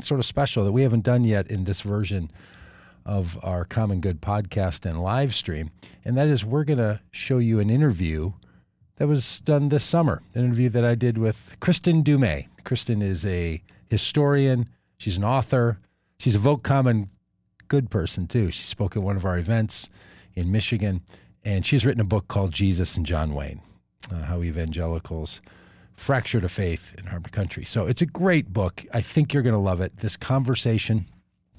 sort of special that we haven't done yet in this version of our Common Good podcast and live stream. And that is, we're going to show you an interview that was done this summer, an interview that I did with Kristen Dumais. Kristen is a historian. She's an author. She's a Vote Common Good person, too. She spoke at one of our events in Michigan, and she's written a book called Jesus and John Wayne, How Evangelicals Fractured a Faith in Our Country. So it's a great book. I think you're going to love it. This conversation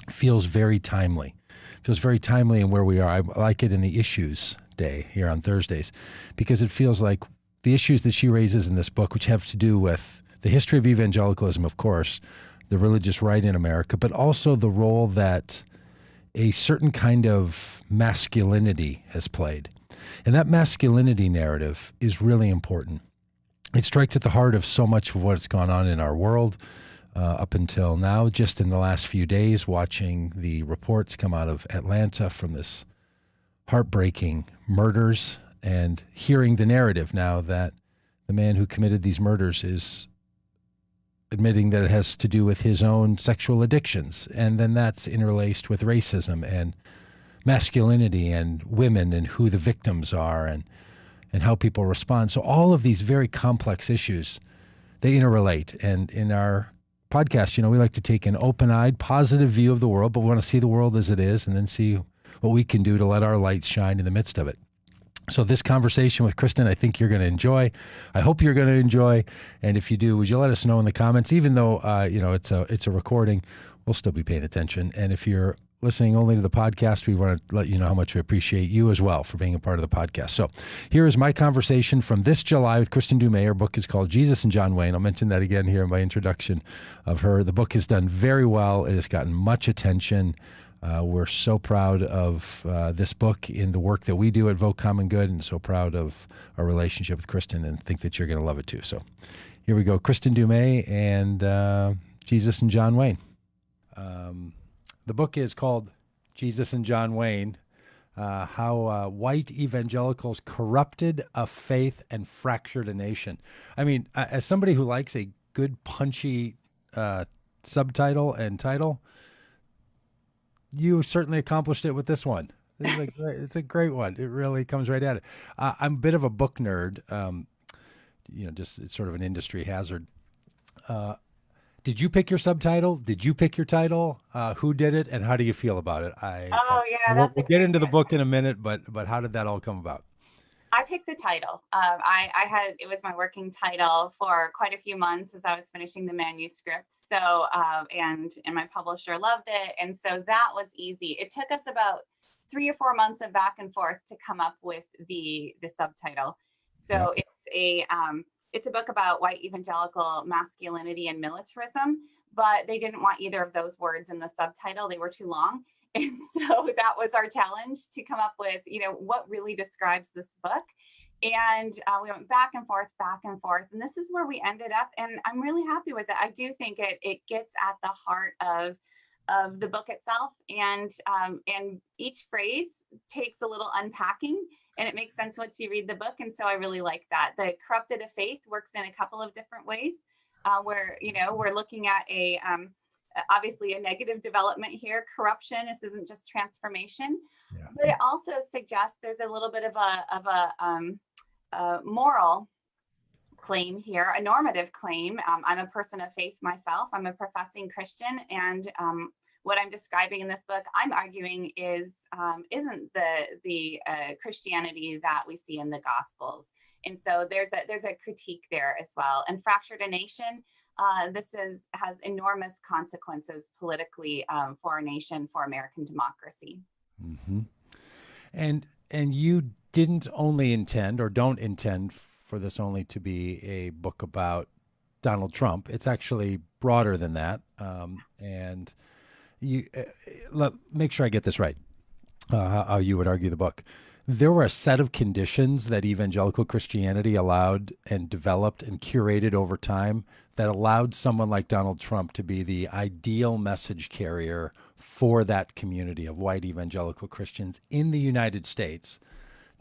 feels very timely. Feels very timely in where we are. I like it in the Issues Day here on Thursdays, because it feels like the issues that she raises in this book, which have to do with the history of evangelicalism, of course, the religious right in America, but also the role that a certain kind of masculinity has played. And that masculinity narrative is really important. It strikes at the heart of so much of what's gone on in our world up until now. Just in the last few days, watching the reports come out of Atlanta from this heartbreaking murders, and hearing the narrative now that the man who committed these murders is admitting that it has to do with his own sexual addictions. And then that's interlaced with racism and masculinity and women and who the victims are and how people respond. So all of these very complex issues, they interrelate. And in our podcast, we like to take an open-eyed, positive view of the world, but we want to see the world as it is and then see what we can do to let our lights shine in the midst of it. So this conversation with Kristen, I think you're going to enjoy. I hope you're going to enjoy. And if you do, would you let us know in the comments? Even though it's a recording, we'll still be paying attention. And if you're listening only to the podcast, we want to let you know how much we appreciate you as well for being a part of the podcast. So here is my conversation from this July with Kristen Dumais. Her book is called Jesus and John Wayne. I'll mention that again here in my introduction of her. The book has done very well. It has gotten much attention. We're so proud of this book in the work that we do at Vote Common Good, and so proud of our relationship with Kristen, and think that you're going to love it too. So here we go. Kristen Dumais and Jesus and John Wayne. The book is called Jesus and John Wayne, How White Evangelicals Corrupted a Faith and Fractured a Nation. I mean, as somebody who likes a good punchy subtitle and title, you certainly accomplished it with this one. It's a great one. It really comes right at it. I'm a bit of a book nerd. Just it's sort of an industry hazard. Did you pick your subtitle? Did you pick your title? Who did it, and how do you feel about it? Oh yeah, We'll that's a get great into the book in question. a minute, but how did that all come about? I picked the title. I had it was my working title for quite a few months as I was finishing the manuscript. So and my publisher loved it, and so that was easy. It took us about 3 or 4 months of back and forth to come up with the subtitle. Yep. So it's a book about white evangelical masculinity and militarism, but they didn't want either of those words in the subtitle. They were too long. And so that was our challenge, to come up with, what really describes this book. And we went back and forth, and this is where we ended up. And I'm really happy with it. I do think it gets at the heart of the book itself, and each phrase takes a little unpacking, and it makes sense once you read the book. And so I really like that. The corrupted of faith works in a couple of different ways, where we're looking at obviously a negative development here, corruption. This isn't just transformation, Yeah. but it also suggests there's a little bit of a moral claim here, a normative claim. I'm a person of faith myself. I'm a professing Christian, and what I'm describing in this book, I'm arguing isn't the Christianity that we see in the Gospels. And so there's a critique there as well. And fractured a nation. This has enormous consequences politically for our nation, for American democracy. Mm-hmm. And you didn't only intend, or don't intend, for this only to be a book about Donald Trump. It's actually broader than that. And you make sure I get this right. How you would argue the book. There were a set of conditions that evangelical Christianity allowed and developed and curated over time that allowed someone like Donald Trump to be the ideal message carrier for that community of white evangelical Christians in the United States,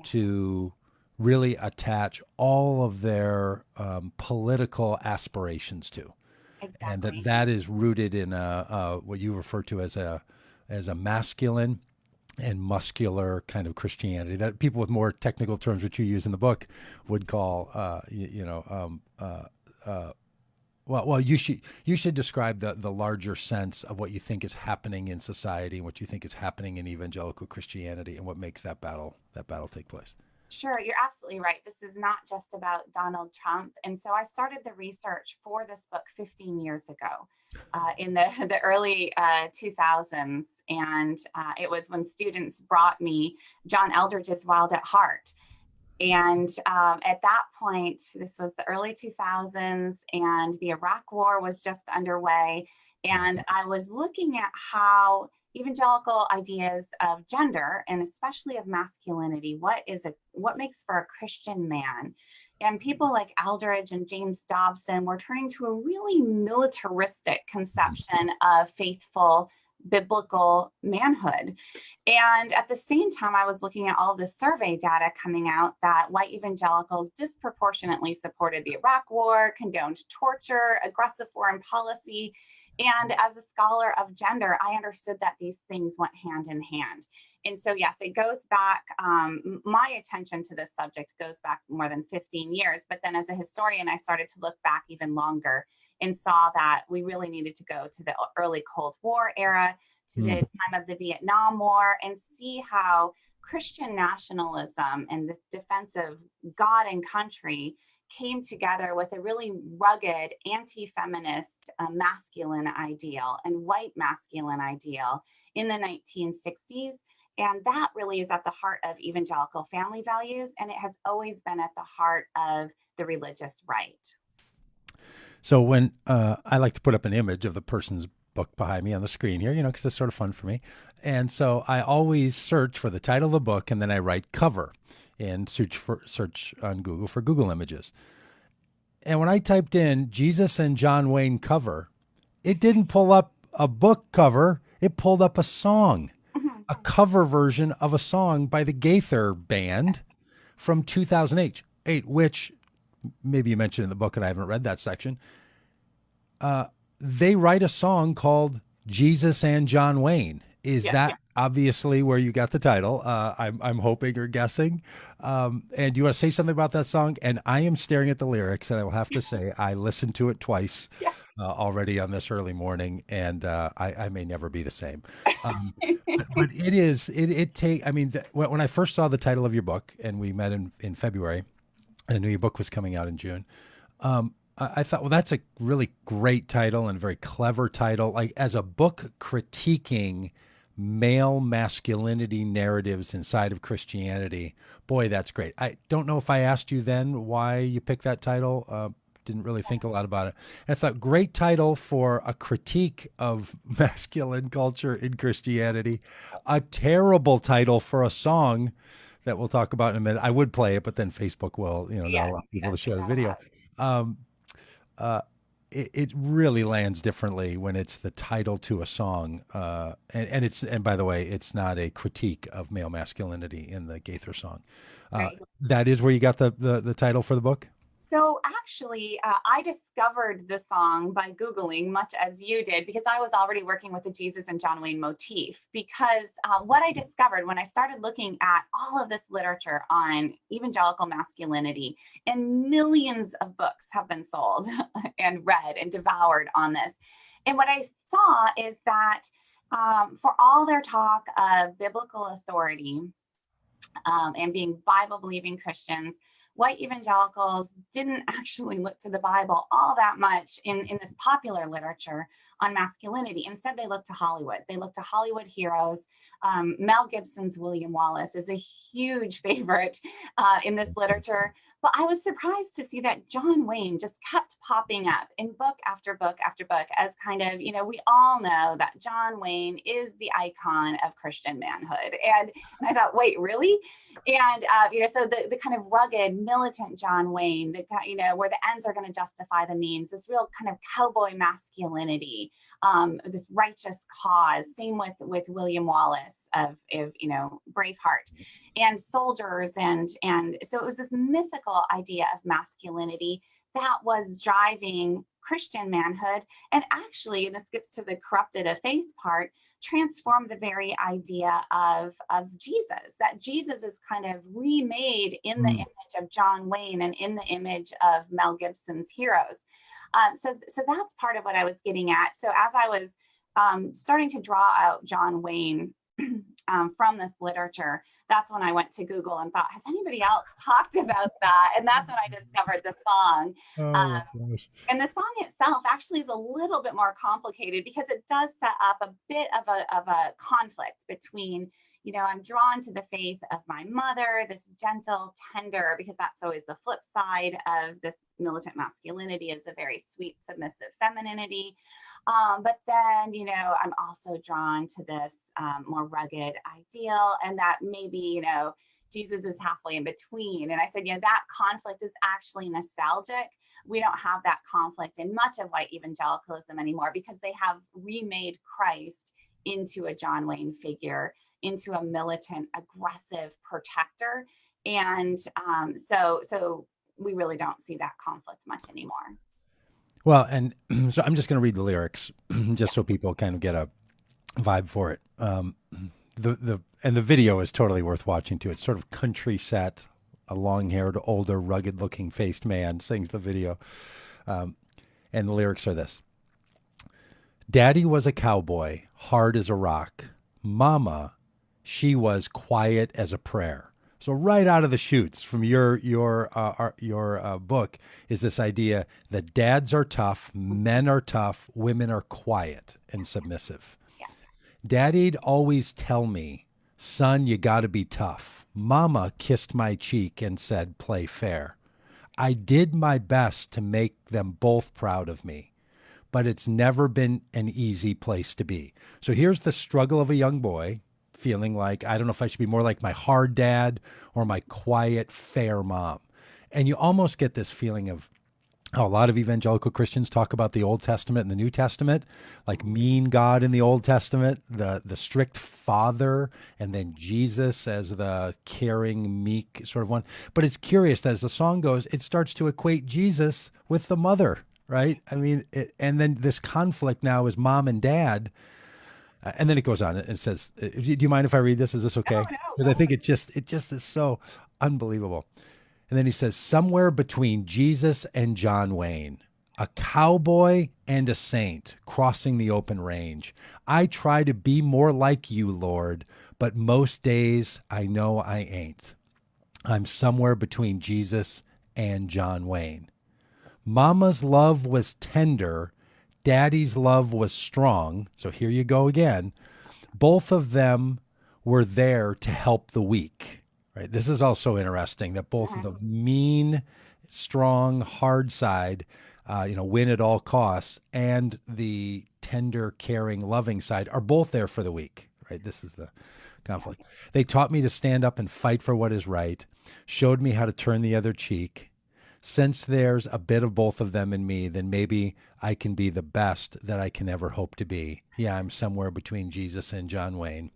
to really attach all of their political aspirations to. and Exactly. that is rooted in what you refer to as a masculine and muscular kind of Christianity that people with more technical terms, which you use in the book, would call, well, you should describe the larger sense of what you think is happening in society and what you think is happening in evangelical Christianity and what makes that battle take place. Sure, you're absolutely right. This is not just about Donald Trump. And so I started the research for this book 15 years ago in the early 2000s. And it was when students brought me John Eldredge's Wild at Heart. And at that point, this was the early 2000s, and the Iraq War was just underway. And I was looking at how evangelical ideas of gender and especially of masculinity, what makes for a Christian man, and people like Aldridge and James Dobson were turning to a really militaristic conception of faithful biblical manhood. And at the same time, I was looking at all of the survey data coming out that white evangelicals disproportionately supported the Iraq War, condoned torture, aggressive foreign policy. And as a scholar of gender, I understood that these things went hand in hand. And so, yes, it goes back, my attention to this subject goes back more than 15 years. But then as a historian, I started to look back even longer and saw that we really needed to go to the early Cold War era, to the time of the Vietnam War, and see how Christian nationalism and the defense of God and country came together with a really rugged anti-feminist masculine ideal and white masculine ideal in the 1960s. And that really is at the heart of evangelical family values, and it has always been at the heart of the religious right. So when I like to put up an image of the person's book behind me on the screen here, because it's sort of fun for me. And so I always search for the title of the book and then I write cover and search on Google for Google images. And when I typed in Jesus and John Wayne cover, it didn't pull up a book cover. It pulled up a song, a cover version of a song by the Gaither Band from 2008, which maybe you mentioned in the book and I haven't read that section. They write a song called Jesus and John Wayne. Is that obviously where you got the title? I'm hoping or guessing. And do you want to say something about that song? And I am staring at the lyrics, and I will have to say I listened to it twice already on this early morning, and I may never be the same. But it is. I mean, when I first saw the title of your book, and we met in February, and I knew your book was coming out in June. I thought, well, that's a really great title and a very clever title. Like as a book critiquing male masculinity narratives inside of Christianity, boy, that's great. I don't know if I asked you then why you picked that title. Didn't really think a lot about it. And I thought, great title for a critique of masculine culture in Christianity. A terrible title for a song that we'll talk about in a minute. I would play it, but then Facebook will, not allow people to share the video. It really lands differently when it's the title to a song. And by the way, it's not a critique of male masculinity in the Gaither song. Right. That is where you got the title for the book? So actually, I discovered the song by Googling, much as you did, because I was already working with the Jesus and John Wayne motif. Because what I discovered when I started looking at all of this literature on evangelical masculinity, and millions of books have been sold and read and devoured on this. And what I saw is that for all their talk of biblical authority and being Bible-believing Christians, white evangelicals didn't actually look to the Bible all that much in this popular literature on masculinity. Instead, they looked to Hollywood. They looked to Hollywood heroes. Mel Gibson's William Wallace is a huge favorite in this literature. But I was surprised to see that John Wayne just kept popping up in book after book after book as kind of, we all know that John Wayne is the icon of Christian manhood. And I thought, wait, really? And, so the kind of rugged, militant John Wayne, where the ends are going to justify the means, this real kind of cowboy masculinity, this righteous cause. Same with William Wallace of Braveheart, and soldiers, and so it was this mythical idea of masculinity that was driving Christian manhood. And actually, and this gets to the corrupted of faith part, transformed the very idea of Jesus, that Jesus is kind of remade in the image of John Wayne and in the image of Mel Gibson's heroes. So that's part of what I was getting at. So as I was starting to draw out John Wayne from this literature, that's when I went to Google and thought, has anybody else talked about that? And that's when I discovered the song. And the song itself actually is a little bit more complicated because it does set up a bit of a conflict between, I'm drawn to the faith of my mother, this gentle, tender, because that's always the flip side of this militant masculinity, is a very sweet, submissive femininity. But then, I'm also drawn to this more rugged ideal, and that maybe, Jesus is halfway in between. And I said, that conflict is actually nostalgic. We don't have that conflict in much of white evangelicalism anymore because they have remade Christ into a John Wayne figure, into a militant, aggressive protector. And so we really don't see that conflict much anymore. Well, and so I'm just going to read the lyrics just so people kind of get a vibe for it. The video is totally worth watching too. It's sort of country set. A long-haired, older, rugged-looking faced man sings the video. And the lyrics are this. Daddy was a cowboy, hard as a rock. Mama, she was quiet as a prayer. So right out of the chutes from your book is this idea that dads are tough, men are tough, women are quiet and submissive. Yeah. Daddy'd always tell me, son, you got to be tough. Mama kissed my cheek and said, play fair. I did my best to make them both proud of me, but it's never been an easy place to be. So here's the struggle of a young boy feeling like, I don't know if I should be more like my hard dad or my quiet, fair mom. And you almost get this feeling of how a lot of evangelical Christians talk about the Old Testament and the New Testament, like mean God in the Old Testament, the strict father, and then Jesus as the caring, meek sort of one. But it's curious that as the song goes, it starts to equate Jesus with the mother, right? I mean, and then this conflict now is mom and dad. And then it goes on and says, do you mind if I read this? Is this okay? Because I think it just is so unbelievable. And then he says, somewhere between Jesus and John Wayne, a cowboy and a saint crossing the open range. I try to be more like you, Lord, but most days I know I ain't. I'm somewhere between Jesus and John Wayne. Mama's love was tender. Daddy's love was strong. So here you go again. Both of them were there to help the weak. Right. This is also interesting that both the mean, strong, hard side, win at all costs, and the tender, caring, loving side are both there for the weak. Right. This is the conflict. They taught me to stand up and fight for what is right, showed me how to turn the other cheek. Since there's a bit of both of them in me, then maybe I can be the best that I can ever hope to be. Yeah, I'm somewhere between Jesus and John Wayne.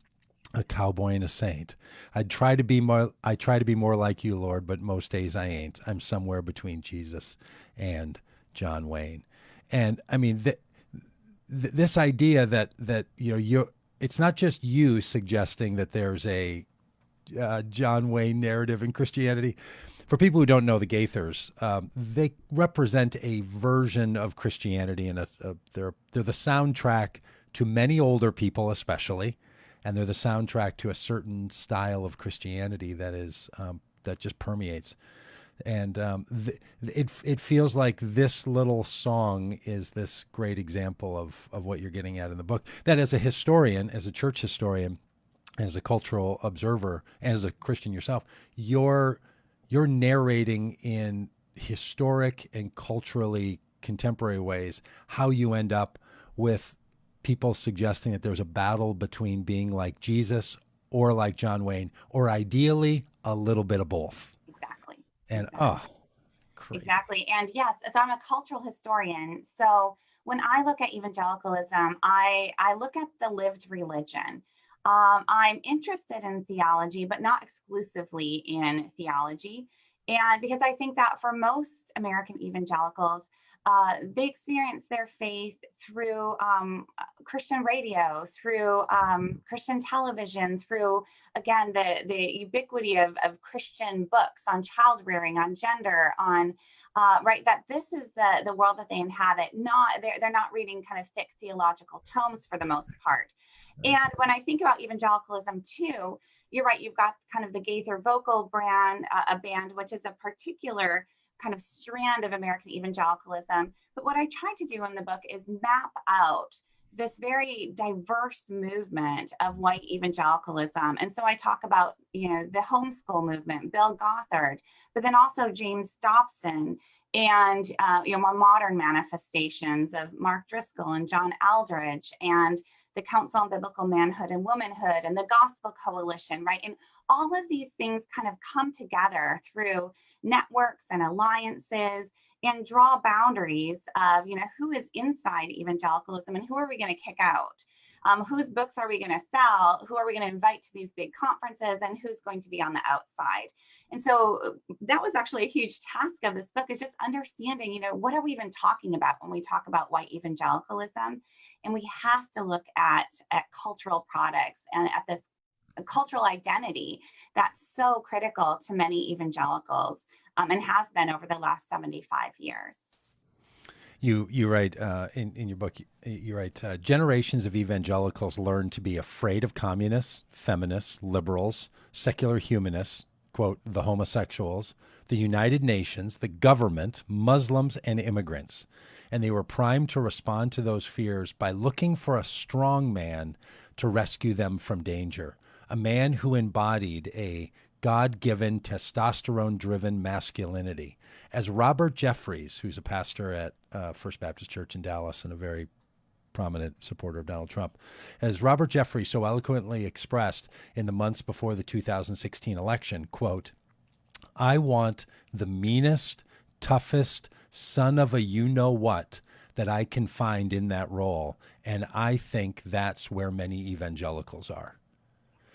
A cowboy and a saint. I try to be more like you, Lord, but most days I ain't. I'm somewhere between Jesus and John Wayne. And I mean, this idea that it's not just you suggesting that there's a John Wayne narrative in Christianity. For people who don't know the Gaithers, they represent a version of Christianity, and they're the soundtrack to many older people, especially. And they're the soundtrack to a certain style of Christianity that is that just permeates. And it feels like this little song is this great example of what you're getting at in the book. That as a historian, as a church historian, as a cultural observer, and as a Christian yourself, you're narrating in historic and culturally contemporary ways how you end up with people suggesting that there's a battle between being like Jesus or like John Wayne, or ideally a little bit of both. Exactly. And crazy. Exactly. And yes, so I'm a cultural historian. So when I look at evangelicalism, I look at the lived religion. I'm interested in theology, but not exclusively in theology. And because I think that for most American evangelicals, they experience their faith through Christian radio, through Christian television, through, again, the ubiquity of Christian books on child rearing, on gender, on right, that this is the world that they inhabit. Not they're not reading kind of thick theological tomes for the most part. Right. And when I think about evangelicalism too, you're right. You've got kind of the Gaither Vocal brand, a band, which is a particular kind of strand of American evangelicalism. But what I tried to do in the book is map out this very diverse movement of white evangelicalism. And so I talk about, the homeschool movement, Bill Gothard, but then also James Dobson, and more modern manifestations of Mark Driscoll and John Aldridge, and the Council on Biblical Manhood and Womanhood, and the Gospel Coalition, right? And all of these things kind of come together through networks and alliances and draw boundaries of, who is inside evangelicalism and who are we going to kick out? Whose books are we going to sell? Who are we going to invite to these big conferences? And who's going to be on the outside? And so that was actually a huge task of this book, is just understanding, what are we even talking about when we talk about white evangelicalism? And we have to look at cultural products and at this cultural identity that's so critical to many evangelicals, and has been over the last 75 years. You write in your book, you write, generations of evangelicals learned to be afraid of communists, feminists, liberals, secular humanists, quote, the homosexuals, the United Nations, the government, Muslims, and immigrants. And they were primed to respond to those fears by looking for a strong man to rescue them from danger, a man who embodied a God-given, testosterone-driven masculinity. As Robert Jeffries, who's a pastor at First Baptist Church in Dallas and a very prominent supporter of Donald Trump, as Robert Jeffries so eloquently expressed in the months before the 2016 election, quote, I want the meanest, toughest son of a you-know-what that I can find in that role, and I think that's where many evangelicals are.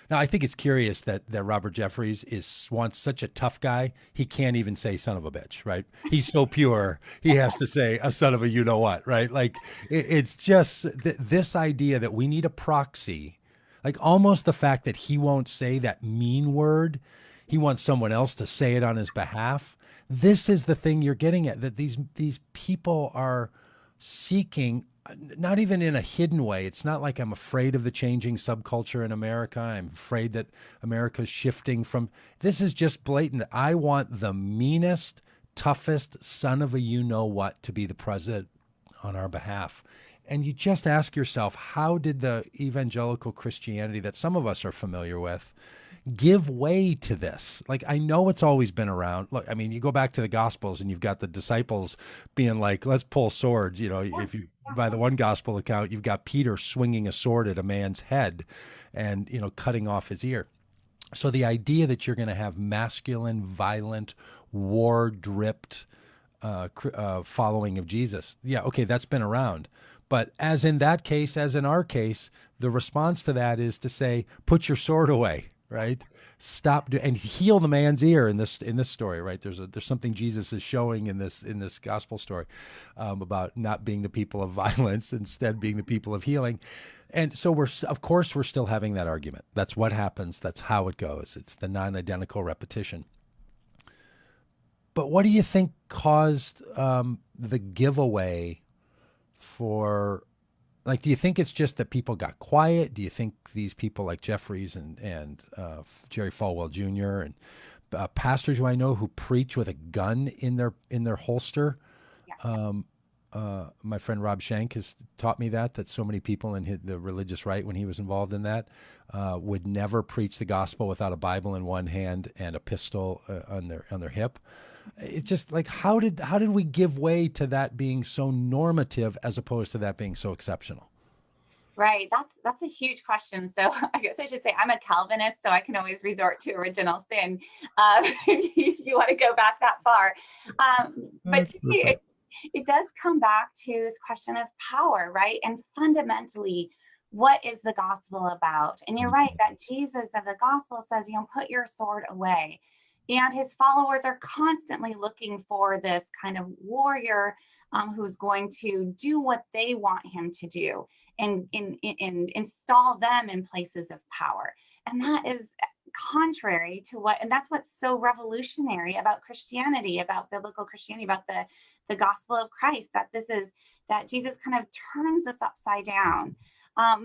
Now, I think it's curious that Robert Jeffries wants such a tough guy, he can't even say son of a bitch, right? He's so pure, he has to say a son of a you-know-what, right? Like, it's just this idea that we need a proxy, like almost the fact that he won't say that mean word, he wants someone else to say it on his behalf. This is the thing you're getting at, that these people are seeking, not even in a hidden way. It's not like I'm afraid of the changing subculture in America. I'm afraid that America's shifting from, this is just blatant. I want the meanest, toughest son of a you-know-what to be the president on our behalf. And you just ask yourself, how did the evangelical Christianity that some of us are familiar with give way to this? Like, I know it's always been around. Look, I mean, you go back to the Gospels and you've got the disciples being like, let's pull swords. If you, by the one gospel account, you've got Peter swinging a sword at a man's head and, cutting off his ear. So the idea that you're going to have masculine, violent, war-dripped following of Jesus, yeah, okay, that's been around. But as in that case, as in our case, the response to that is to say, put your sword away, right? Stop and heal the man's ear in this story, right? There's something Jesus is showing in this gospel story about not being the people of violence, instead being the people of healing. And so we're still having that argument. That's what happens. That's how it goes. It's the non-identical repetition. But what do you think caused the giveaway for, like, do you think it's just that people got quiet? Do you think these people like Jeffries and Jerry Falwell Jr. and pastors who I know who preach with a gun in their holster? Yeah. My friend Rob Schenck has taught me that so many people in the religious right, when he was involved in that, would never preach the gospel without a Bible in one hand and a pistol on their hip. It's just like, how did we give way to that being so normative as opposed to that being so exceptional? Right. That's a huge question. So I guess I should say I'm a Calvinist, so I can always resort to original sin if you want to go back that far. But to me, it does come back to this question of power, right? And fundamentally, what is the gospel about? And you're right that Jesus of the gospel says, put your sword away. And his followers are constantly looking for this kind of warrior who's going to do what they want him to do and install them in places of power. And that is contrary to what, and that's what's so revolutionary about Christianity, about biblical Christianity, about the gospel of Christ, that this is, that Jesus kind of turns this upside down.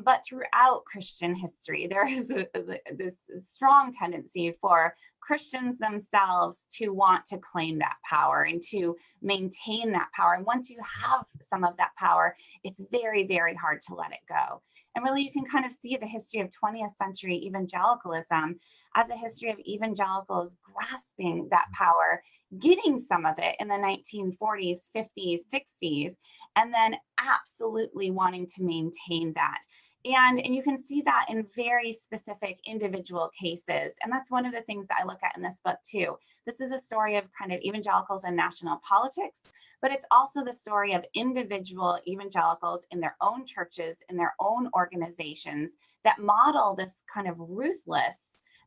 But throughout Christian history, there is this strong tendency for Christians themselves to want to claim that power and to maintain that power. And once you have some of that power, it's very, very hard to let it go. And really, you can kind of see the history of 20th century evangelicalism as a history of evangelicals grasping that power, getting some of it in the 1940s, 50s, 60s, and then absolutely wanting to maintain that. And you can see that in very specific individual cases. And that's one of the things that I look at in this book too. This is a story of kind of evangelicals and national politics, but it's also the story of individual evangelicals in their own churches, in their own organizations that model this kind of ruthless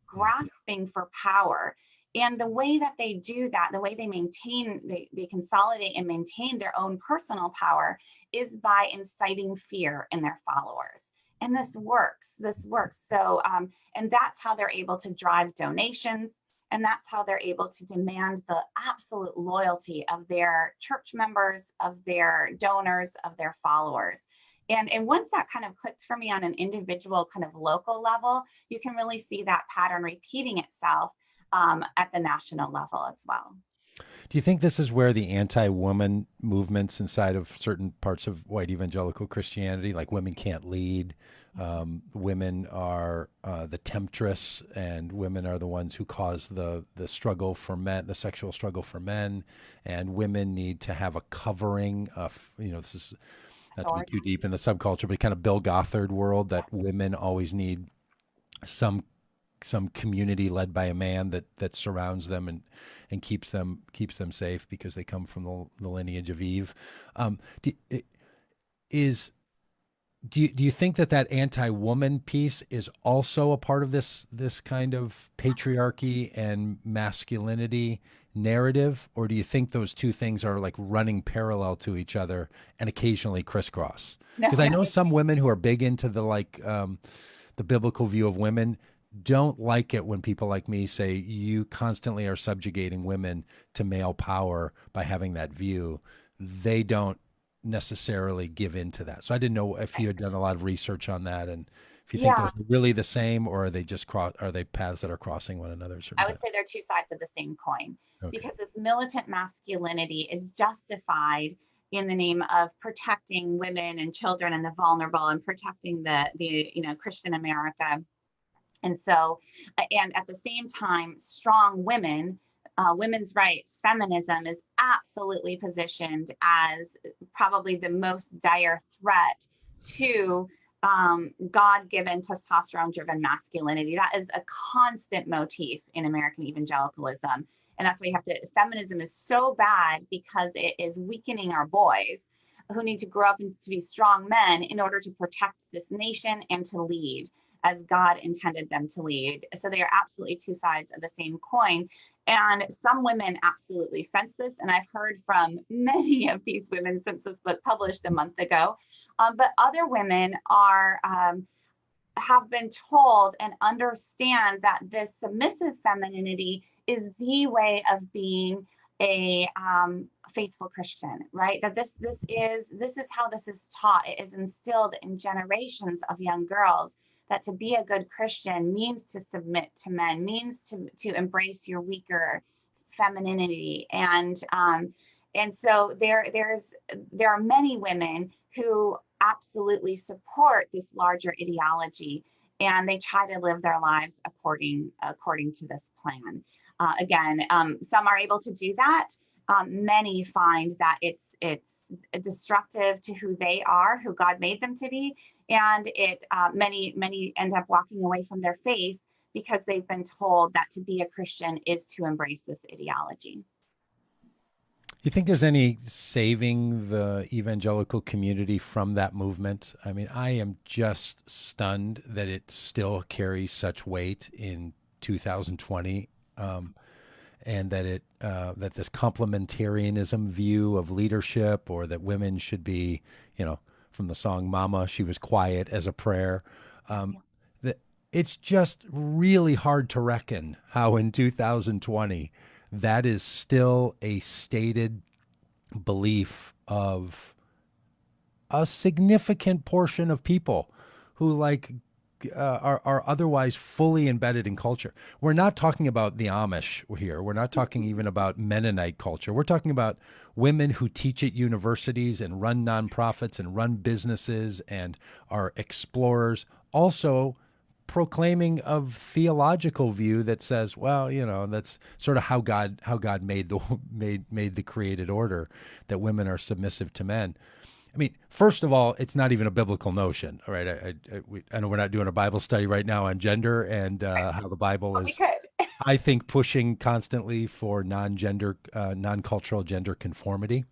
grasping for power. And the way that they do that, the way they maintain, they consolidate and maintain their own personal power is by inciting fear in their followers. And this works. So, and that's how they're able to drive donations. And that's how they're able to demand the absolute loyalty of their church members, of their donors, of their followers. And once that kind of clicked for me on an individual kind of local level, you can really see that pattern repeating itself at the national level as well. Do you think this is where the anti-woman movements inside of certain parts of white evangelical Christianity, like women can't lead, women are the temptress, and women are the ones who cause the struggle for men, the sexual struggle for men, and women need to have a covering of, this is not to be too deep in the subculture, but kind of Bill Gothard world, that women always need some community led by a man that surrounds them and keeps them safe because they come from the lineage of Eve. Do you think that anti-woman piece is also a part of this kind of patriarchy and masculinity narrative, or do you think those two things are like running parallel to each other and occasionally crisscross? Because I know some women who are big into the biblical view of women don't like it when people like me say you constantly are subjugating women to male power by having that view. They don't necessarily give into that. So I didn't know if you had done a lot of research on that, and if you think they're really the same, or are they just are they paths that are crossing one another? I would say they're two sides of the same coin, because this militant masculinity is justified in the name of protecting women and children and the vulnerable, and protecting the Christian America. And so, and at the same time, strong women, women's rights, feminism is absolutely positioned as probably the most dire threat to God-given, testosterone-driven masculinity. That is a constant motif in American evangelicalism. And that's why feminism is so bad, because it is weakening our boys who need to grow up to be strong men in order to protect this nation and to lead as God intended them to lead. So they are absolutely two sides of the same coin. And some women absolutely sense this. And I've heard from many of these women since this book published a month ago. But other women have been told and understand that this submissive femininity is the way of being a faithful Christian, right? That this is how this is taught. It is instilled in generations of young girls, that to be a good Christian means to submit to men, means to embrace your weaker femininity. And so there are many women who absolutely support this larger ideology, and they try to live their lives according to this plan. Some are able to do that. Many find that it's destructive to who they are, who God made them to be, and many end up walking away from their faith because they've been told that to be a Christian is to embrace this ideology. Do you think there's any saving the evangelical community from that movement? I mean, I am just stunned that it still carries such weight in 2020. and that that this complementarianism view of leadership, or that women should be, from the song "Mama," she was quiet as a prayer. Um, that it's just really hard to reckon how in 2020 that is still a stated belief of a significant portion of people who are otherwise fully embedded in culture. We're not talking about the Amish here. We're not talking even about Mennonite culture. We're talking about women who teach at universities and run nonprofits and run businesses and are explorers, also proclaiming of theological view that says, well, that's sort of how God made the created order, that women are submissive to men. I mean, first of all, it's not even a biblical notion. All right. I know we're not doing a Bible study right now on gender and how the Bible We is, could. I think, pushing constantly for non-cultural gender conformity.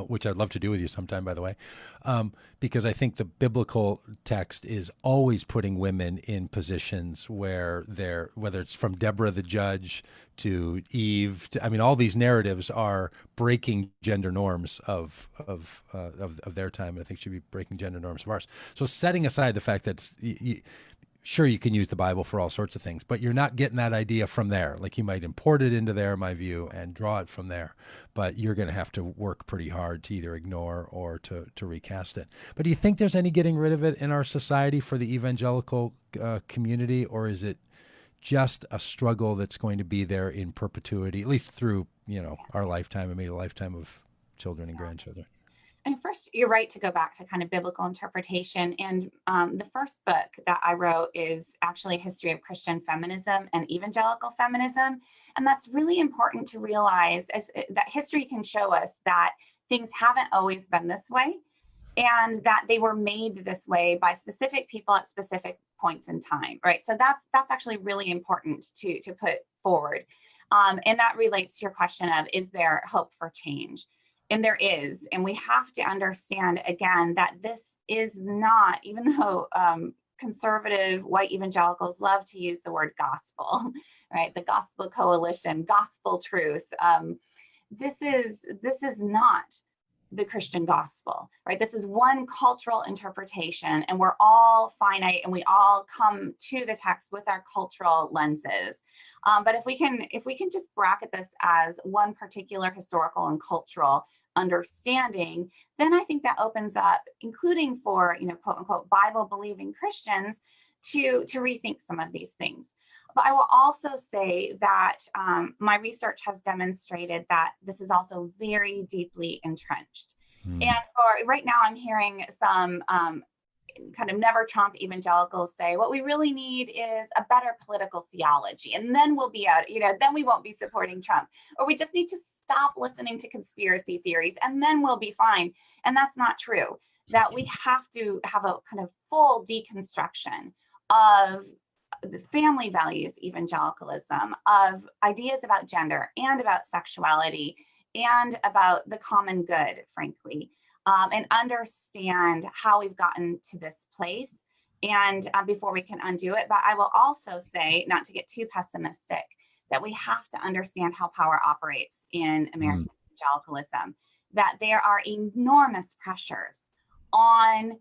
Which I'd love to do with you sometime, by the way, because I think the biblical text is always putting women in positions where whether it's from Deborah the judge to Eve, all these narratives are breaking gender norms of their time. I think should be breaking gender norms of ours. So setting aside the fact that sure, you can use the Bible for all sorts of things, but you're not getting that idea from there. Like, you might import it into there, in my view, and draw it from there. But you're going to have to work pretty hard to either ignore or to recast it. But do you think there's any getting rid of it in our society for the evangelical community, or is it just a struggle that's going to be there in perpetuity, at least through, our lifetime and maybe the lifetime of children and grandchildren? And first, you're right to go back to kind of biblical interpretation. And the first book that I wrote is actually a history of Christian feminism and evangelical feminism. And that's really important to realize, that history can show us that things haven't always been this way, and that they were made this way by specific people at specific points in time, right? So that's actually really important to put forward. And that relates to your question of, is there hope for change? And there is, and we have to understand again that this is not, even though conservative white evangelicals love to use the word gospel, right? The gospel coalition, gospel truth. This is not the Christian gospel, right? This is one cultural interpretation, and we're all finite, and we all come to the text with our cultural lenses. But if we can just bracket this as one particular historical and cultural understanding, then I think that opens up, including for, quote unquote, Bible believing Christians, to rethink some of these things. But I will also say that my research has demonstrated that this is also very deeply entrenched. And for right now, I'm hearing some kind of never Trump evangelicals say, what we really need is a better political theology, and then we'll be out, then we won't be supporting Trump, or we just need to stop listening to conspiracy theories, and then we'll be fine. And that's not true. That we have to have a kind of full deconstruction of the family values evangelicalism, of ideas about gender and about sexuality and about the common good, frankly, and understand how we've gotten to this place, and before we can undo it. But I will also say, not to get too pessimistic, that we have to understand how power operates in American evangelicalism, that there are enormous pressures on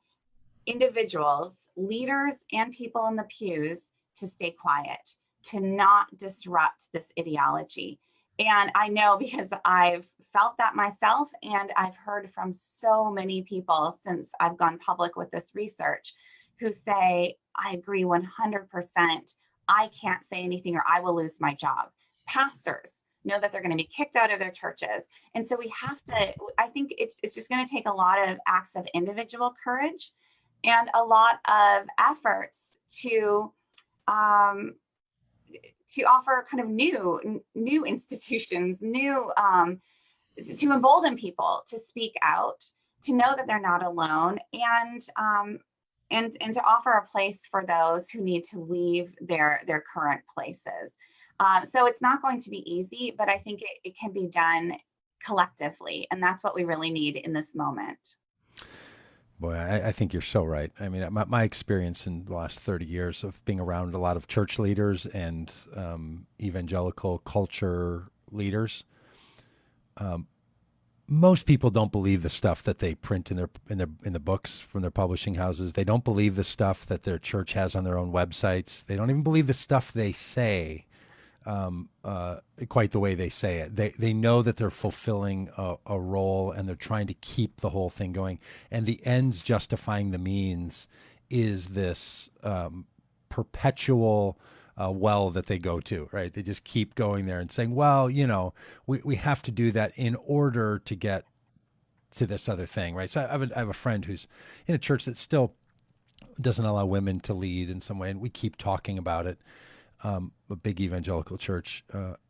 individuals, leaders, and people in the pews to stay quiet, to not disrupt this ideology. And I know, because I've felt that myself, and I've heard from so many people since I've gone public with this research, who say, I agree 100%. I can't say anything or I will lose my job. Pastors know that they're going to be kicked out of their churches. And so we have to, I think it's just going to take a lot of acts of individual courage and a lot of efforts to offer kind of new institutions, to embolden people to speak out, to know that they're not alone, and to offer a place for those who need to leave their current places. So it's not going to be easy, but I think it can be done collectively, and that's what we really need in this moment. Boy, I think you're so right. I mean, my experience in the last 30 years of being around a lot of church leaders and evangelical culture leaders, most people don't believe the stuff that they print in the books from their publishing houses. They don't believe the stuff that their church has on their own websites. They don't even believe the stuff they say quite the way they say it. They know that they're fulfilling a role and they're trying to keep the whole thing going. And the ends justifying the means is this perpetual well that they go to, right? They just keep going there and saying, well, we have to do that in order to get to this other thing, right? So I have a friend who's in a church that still doesn't allow women to lead in some way, and we keep talking about it. A big evangelical church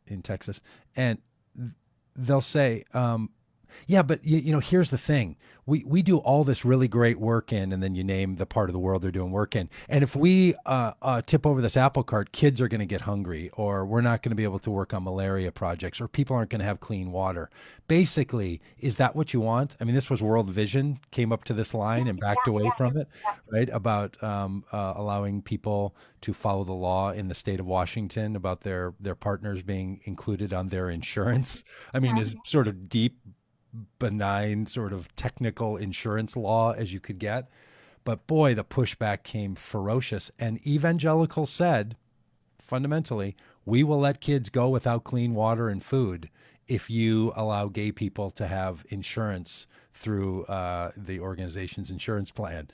in Texas, and they'll say, yeah, but here's the thing. We do all this really great work in, and then you name the part of the world they're doing work in. And if we tip over this apple cart, kids are going to get hungry, or we're not going to be able to work on malaria projects, or people aren't going to have clean water. Basically, is that what you want? I mean, this was World Vision came up to this line and backed away from it, right? About allowing people to follow the law in the state of Washington about their partners being included on their insurance. I mean, is sort of deep, benign sort of technical insurance law as you could get. But boy, the pushback came ferocious. And evangelicals said, fundamentally, we will let kids go without clean water and food if you allow gay people to have insurance through the organization's insurance plan.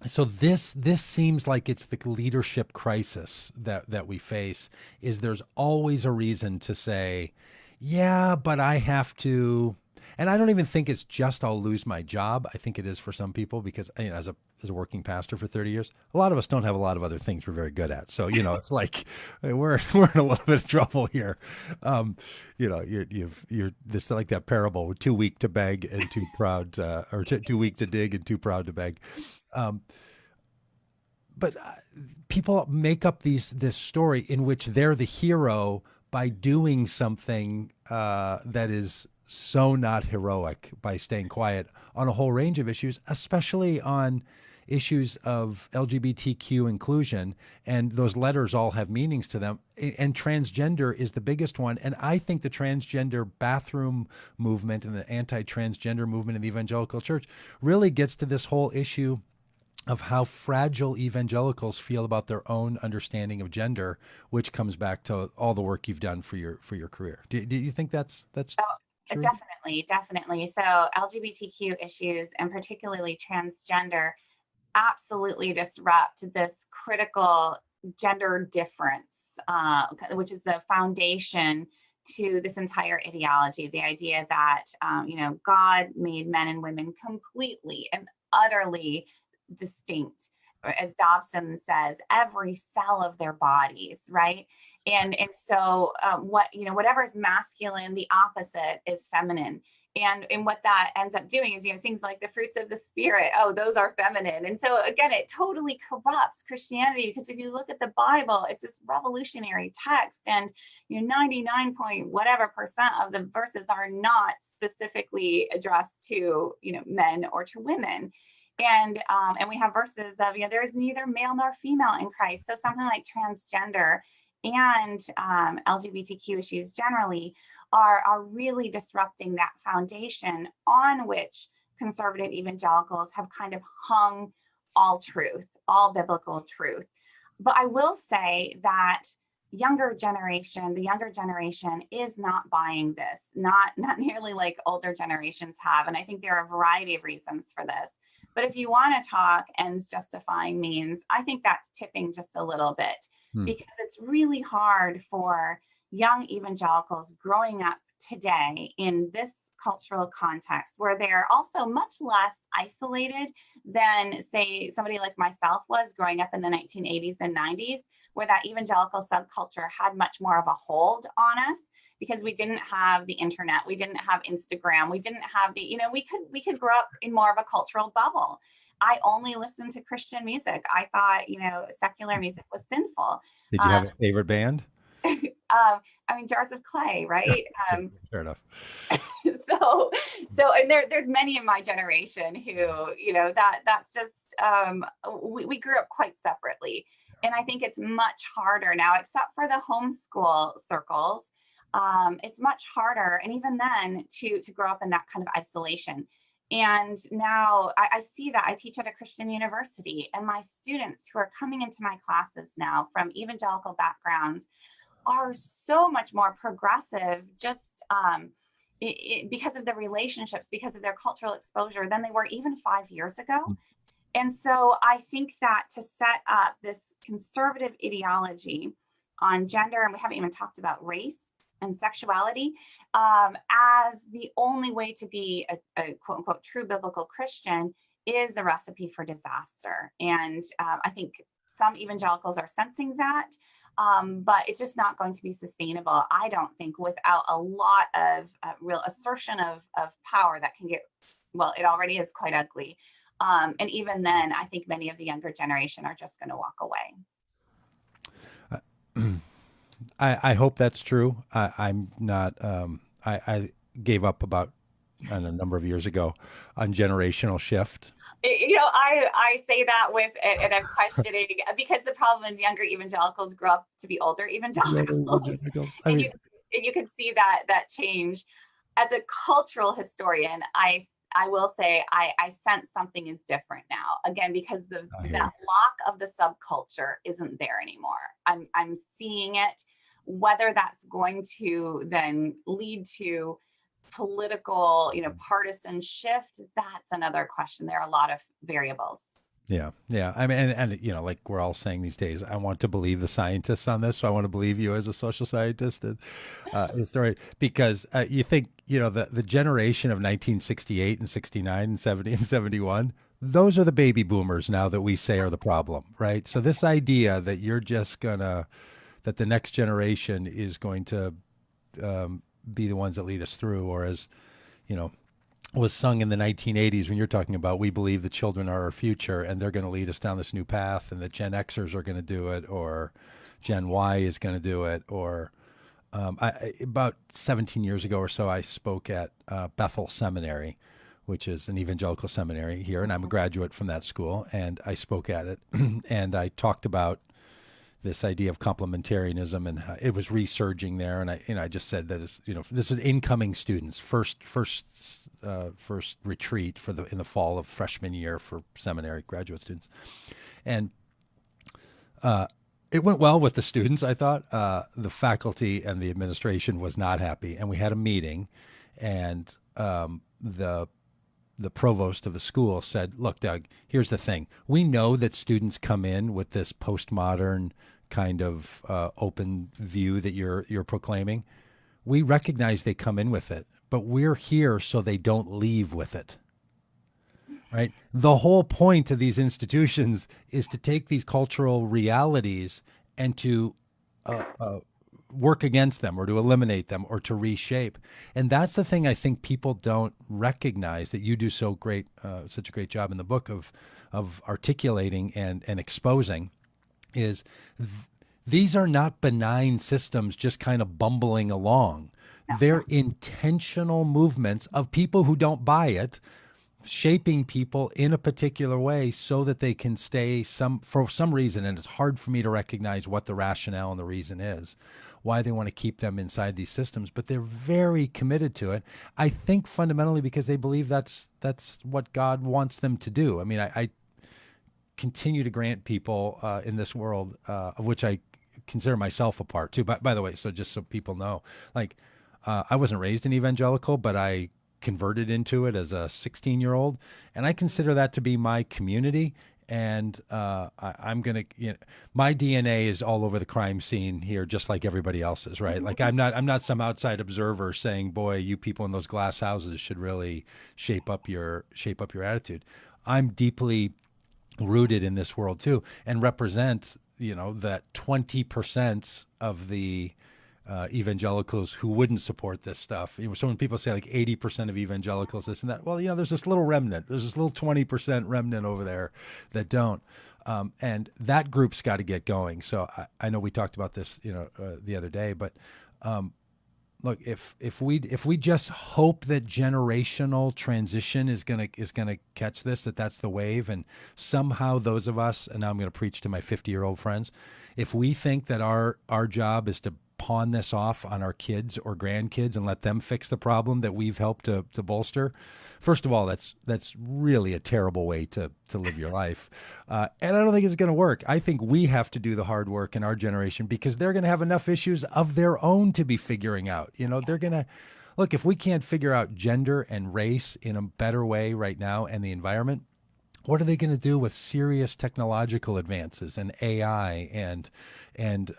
So this seems like it's the leadership crisis that we face. Is there's always a reason to say, yeah, but I have to, and I don't even think it's just I'll lose my job. I think it is for some people because as a working pastor for 30 years, a lot of us don't have a lot of other things we're very good at. So it's like we're in a little bit of trouble here. You're this like that parable: we're too weak to beg and too proud, or too weak to dig and too proud to beg. But people make up this story in which they're the hero by doing something that is so not heroic, by staying quiet on a whole range of issues, especially on issues of LGBTQ inclusion. And those letters all have meanings to them. And transgender is the biggest one. And I think the transgender bathroom movement and the anti-transgender movement in the evangelical church really gets to this whole issue of how fragile evangelicals feel about their own understanding of gender, which comes back to all the work you've done for your career. Do you think that's true? Definitely. So LGBTQ issues, and particularly transgender, absolutely disrupt this critical gender difference, which is the foundation to this entire ideology. The idea that God made men and women completely and utterly distinct, or as Dobson says, every cell of their bodies, right? And so whatever is masculine, the opposite is feminine. And what that ends up doing is, things like the fruits of the spirit, those are feminine. And so again, it totally corrupts Christianity, because if you look at the Bible, it's this revolutionary text, and 99 point whatever percent of the verses are not specifically addressed to men or to women. And we have verses of, there is neither male nor female in Christ. So something like transgender and LGBTQ issues generally are really disrupting that foundation on which conservative evangelicals have kind of hung all truth, all biblical truth. But I will say that the younger generation is not buying this, not nearly like older generations have. And I think there are a variety of reasons for this. But if you want to talk ends justifying means, I think that's tipping just a little bit, because it's really hard for young evangelicals growing up today in this cultural context, where they're also much less isolated than, say, somebody like myself was growing up in the 1980s and 90s, where that evangelical subculture had much more of a hold on us, because we didn't have the internet, we didn't have Instagram, we didn't have we could grow up in more of a cultural bubble. I only listened to Christian music. I thought, secular music was sinful. Did you have a favorite band? Jars of Clay, right? Fair enough. And there's many in my generation who, that's just, we grew up quite separately. And I think it's much harder now, except for the homeschool circles. It's much harder. And even then to grow up in that kind of isolation. And now I see that I teach at a Christian university, and my students who are coming into my classes now from evangelical backgrounds are so much more progressive, just because of the relationships, because of their cultural exposure, than they were even 5 years ago. And so I think that to set up this conservative ideology on gender, and we haven't even talked about race and sexuality, as the only way to be a quote unquote true biblical Christian, is a recipe for disaster. And I think some evangelicals are sensing that, but it's just not going to be sustainable, I don't think, without a lot of real assertion of power that can get, well, it already is quite ugly. And even then, I think many of the younger generation are just going to walk away. I hope that's true. I'm not. I gave up about a number of years ago on generational shift. I say that with, and I'm questioning, because the problem is younger evangelicals grow up to be older evangelicals. I mean, and you can see that change. As a cultural historian, I will say I sense something is different now. Again, because that lock of the subculture isn't there anymore. I'm seeing it. Whether that's going to then lead to political, partisan shift, that's another question. There are a lot of variables. Yeah. I mean, and like we're all saying these days, I want to believe the scientists on this. So I want to believe you as a social scientist and historian, because you think, the generation of 1968 and 69 and 70 and 71, those are the baby boomers now that we say are the problem, right? So this idea that you're just that the next generation is going to be the ones that lead us through, or as, was sung in the 1980s when you're talking about, we believe the children are our future and they're going to lead us down this new path, and the Gen Xers are going to do it, or Gen Y is going to do it. Or about 17 years ago or so, I spoke at Bethel Seminary, which is an evangelical seminary here, and I'm a graduate from that school, and I spoke at it and I talked about this idea of complementarianism, and it was resurging there. And I just said that this is incoming students, first retreat in the fall of freshman year for seminary graduate students, and it went well with the students. I thought the faculty and the administration was not happy, and we had a meeting, and the provost of the school said, "Look, Doug, here's the thing. We know that students come in with this postmodern kind of open view that you're proclaiming. We recognize they come in with it, but we're here so they don't leave with it." Right? The whole point of these institutions is to take these cultural realities and to work against them, or to eliminate them, or to reshape. And that's the thing I think people don't recognize, that you do such a great job in the book of articulating and exposing, is these are not benign systems just kind of bumbling along. They're intentional movements of people who don't buy it, shaping people in a particular way so that they can stay for some reason. And it's hard for me to recognize what the rationale and the reason is, why they want to keep them inside these systems, but they're very committed to it. I think fundamentally because they believe that's what God wants them to do. I mean, I continue to grant people in this world, of which I consider myself a part too. By the way, so just so people know, like I wasn't raised an evangelical, but I converted into it as a 16-year-old, and I consider that to be my community. And I'm gonna, my DNA is all over the crime scene here, just like everybody else's, right? Like I'm not some outside observer saying, "Boy, you people in those glass houses should really shape up your attitude." I'm deeply rooted in this world too, and represent, that 20% of the evangelicals who wouldn't support this stuff. So when people say like 80% of evangelicals, this and that, well, there's this little remnant. There's this little 20% remnant over there that don't. And that group's got to get going. So I know we talked about this, the other day, but look, if we just hope that generational transition is gonna catch this, that's the wave, and somehow those of us, and now I'm going to preach to my 50-year-old friends, if we think that our job is to pawn this off on our kids or grandkids and let them fix the problem that we've helped to bolster, first of all, that's really a terrible way to live your life, and I don't think it's going to work. I think we have to do the hard work in our generation because they're going to have enough issues of their own to be figuring out. They're going to look, if we can't figure out gender and race in a better way right now and the environment, what are they going to do with serious technological advances and AI and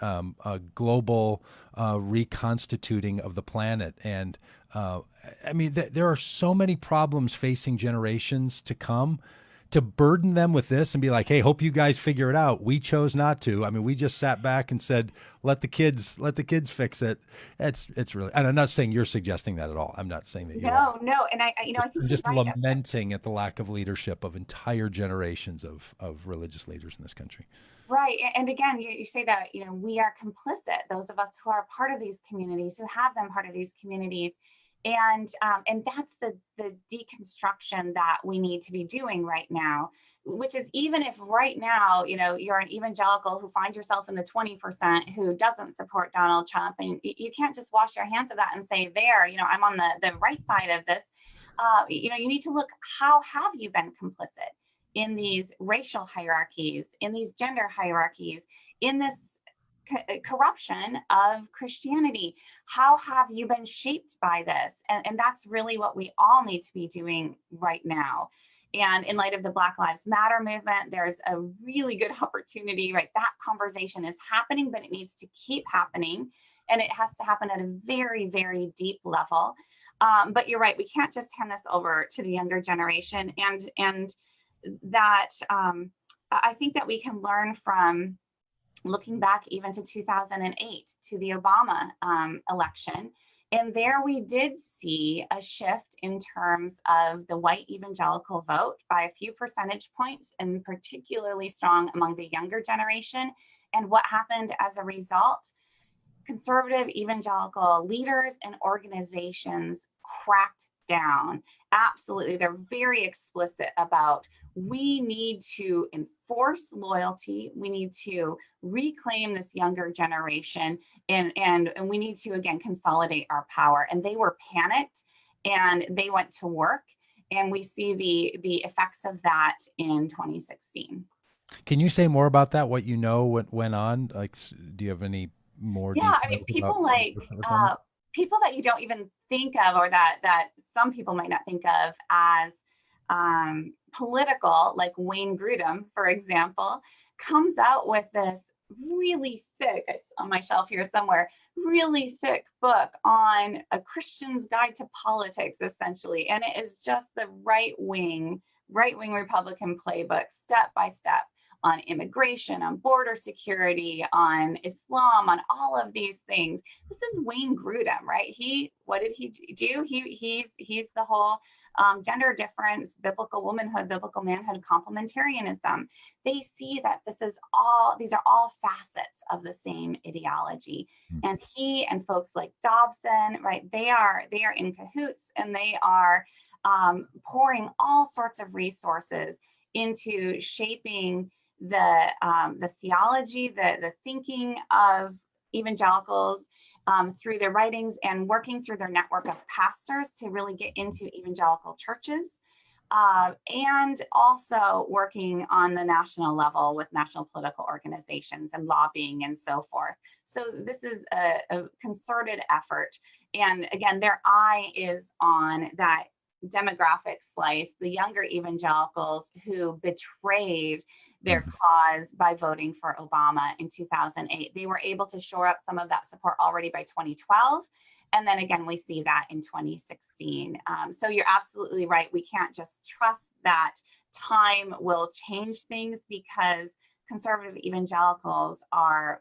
a global reconstituting of the planet? And I mean, there are so many problems facing generations to come. To burden them with this and be like, "Hey, hope you guys figure it out." We chose not to. I mean, we just sat back and said, "Let the kids fix it." It's really, and I'm not saying you're suggesting that at all. I'm not saying that you are. No, and I think I'm you're just right. lamenting at the lack of leadership of entire generations of religious leaders in this country. Right. And again, you say that, we are complicit, those of us who are part of these communities, who have been part of these communities. And that's the deconstruction that we need to be doing right now, which is, even if right now, you're an evangelical who finds yourself in the 20% who doesn't support Donald Trump, and you can't just wash your hands of that and say, there, I'm on the right side of this. You need to look, how have you been complicit in these racial hierarchies, in these gender hierarchies, in this corruption of Christianity? How have you been shaped by this? And that's really what we all need to be doing right now. And in light of the Black Lives Matter movement, there's a really good opportunity, right? That conversation is happening, but it needs to keep happening. And it has to happen at a very, very deep level. But you're right, we can't just hand this over to the younger generation. And that I think that we can learn from looking back even to 2008, to the Obama election. And there we did see a shift in terms of the white evangelical vote by a few percentage points, and particularly strong among the younger generation. And what happened as a result? Conservative evangelical leaders and organizations cracked down. Absolutely. They're very explicit about, we need to enforce loyalty. We need to reclaim this younger generation, and we need to, again, consolidate our power. And they were panicked and they went to work. And we see the effects of that in 2016. Can you say more about that? What what went on? Like, do you have any more Yeah, details I mean, about people that you don't even think of, or that some people might not think of as political, like Wayne Grudem, for example, comes out with this really thick, it's on my shelf here somewhere, really thick book on a Christian's guide to politics, essentially. And it is just the right wing Republican playbook, step by step, on immigration, on border security, on Islam, on all of these things. This is Wayne Grudem, right? What did he do? He's the whole gender difference, biblical womanhood, biblical manhood, complementarianism. They see that these are all facets of the same ideology. And he and folks like Dobson, right? They are in cahoots, and they are pouring all sorts of resources into shaping the theology, the thinking of evangelicals through their writings, and working through their network of pastors to really get into evangelical churches, and also working on the national level with national political organizations and lobbying and so forth. So this is a concerted effort. And again, their eye is on that demographic slice, the younger evangelicals who betrayed their cause by voting for Obama in 2008. They were able to shore up some of that support already by 2012. And then again, we see that in 2016. So you're absolutely right. We can't just trust that time will change things, because conservative evangelicals are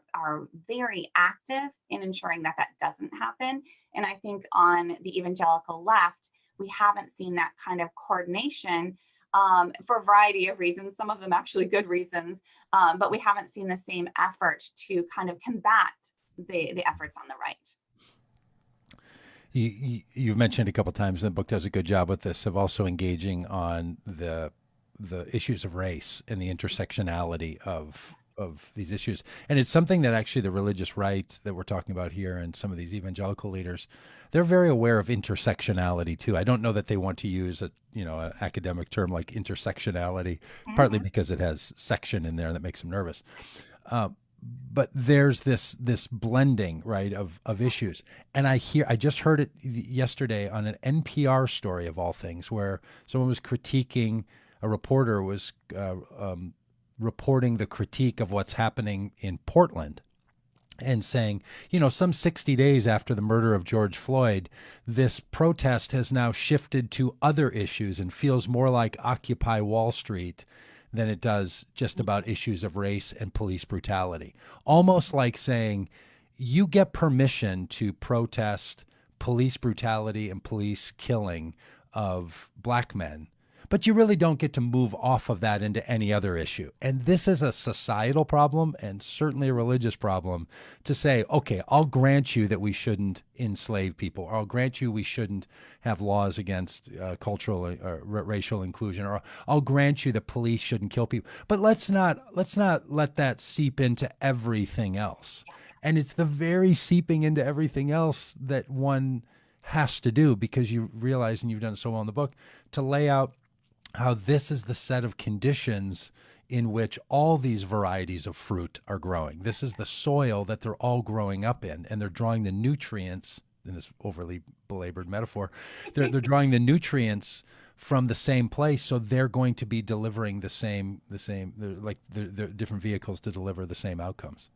very active in ensuring that doesn't happen. And I think on the evangelical left, we haven't seen that kind of coordination for a variety of reasons, some of them actually good reasons, but we haven't seen the same effort to kind of combat the efforts on the right. You've mentioned a couple times, and the book does a good job with this, of also engaging on the issues of race and the intersectionality of these issues. And it's something that actually the religious right that we're talking about here and some of these evangelical leaders, they're very aware of intersectionality too. I don't know that they want to use an academic term like intersectionality, partly Mhm. because it has section in there that makes them nervous. Uh, but there's this blending, right, of issues. And I just heard it yesterday on an NPR story of all things, where someone was critiquing, a reporter was reporting the critique of what's happening in Portland, and saying, some 60 days after the murder of George Floyd, this protest has now shifted to other issues and feels more like Occupy Wall Street than it does just about issues of race and police brutality. Almost like saying, you get permission to protest police brutality and police killing of black men, but you really don't get to move off of that into any other issue. And this is a societal problem and certainly a religious problem, to say, okay, I'll grant you that we shouldn't enslave people, or I'll grant you we shouldn't have laws against cultural or racial inclusion, or I'll grant you that police shouldn't kill people. But let's not let that seep into everything else. And it's the very seeping into everything else that one has to do, because you realize, and you've done so well in the book, to lay out how this is the set of conditions in which all these varieties of fruit are growing. This is the soil that they're all growing up in, and they're drawing the nutrients, in this overly belabored metaphor, they're drawing the nutrients from the same place, so they're going to be delivering they're different vehicles to deliver the same outcomes.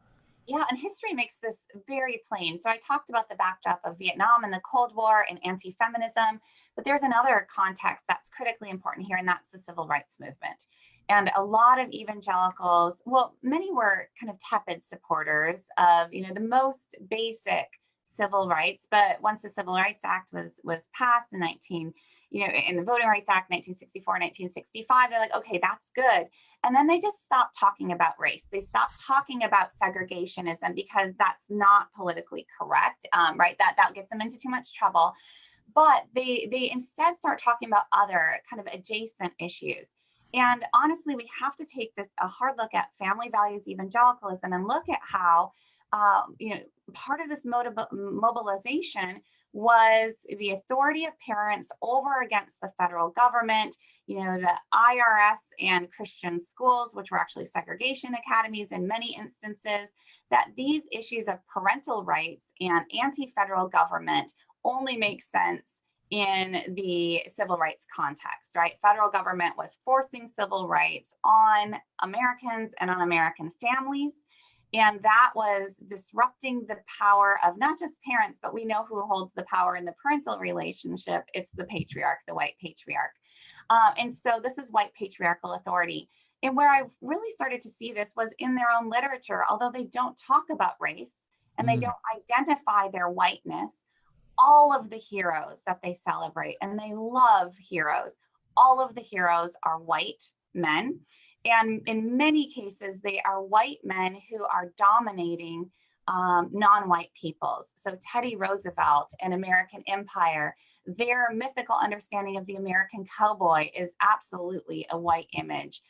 Yeah, and history makes this very plain. So I talked about the backdrop of Vietnam and the Cold War and anti-feminism, but there's another context that's critically important here, and that's the civil rights movement. And a lot of evangelicals, well, many were kind of tepid supporters of, the most basic civil rights. But once the Civil Rights Act was passed in in the Voting Rights Act 1964, 1965, they're like, okay, that's good. And then they just stopped talking about race. They stopped talking about segregationism because that's not politically correct, right? That gets them into too much trouble. But they instead start talking about other kind of adjacent issues. And honestly, we have to take a hard look at family values evangelicalism and look at how, part of this mobilization was the authority of parents over against the federal government, the IRS and Christian schools, which were actually segregation academies in many instances, that these issues of parental rights and anti-federal government only make sense in the civil rights context, right? Federal government was forcing civil rights on Americans and on American families. And that was disrupting the power of not just parents, but we know who holds the power in the parental relationship. It's the patriarch, the white patriarch. And so this is white patriarchal authority. And where I really started to see this was in their own literature. Although they don't talk about race and they don't identify their whiteness, all of the heroes that they celebrate, and they love heroes, all of the heroes are white men. And in many cases, they are white men who are dominating non-white peoples. So Teddy Roosevelt and American Empire, their mythical understanding of the American cowboy is absolutely a white image.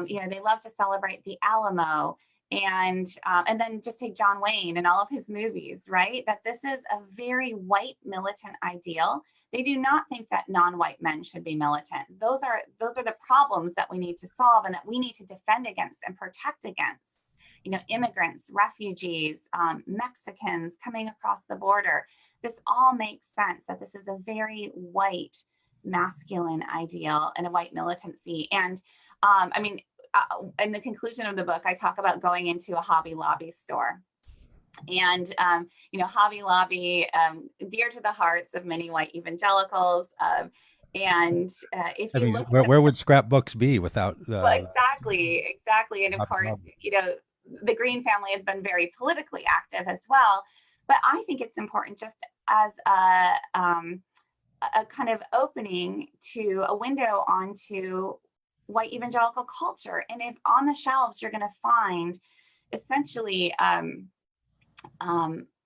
They love to celebrate the Alamo, and then just take John Wayne and all of his movies, right? That this is a very white militant ideal. They do not think that non-white men should be militant. Those are the problems that we need to solve and that we need to defend against and protect against. Immigrants, refugees, Mexicans coming across the border. This all makes sense that this is a very white masculine ideal and a white militancy. And in the conclusion of the book, I talk about going into a Hobby Lobby store. And, Hobby Lobby, dear to the hearts of many white evangelicals. If I you mean, look at where would scrapbooks be without well, exactly. And of Hobby course, Lobby? the Green family has been very politically active as well. But I think it's important just as a kind of opening to a window onto white evangelical culture. And if on the shelves you're going to find essentially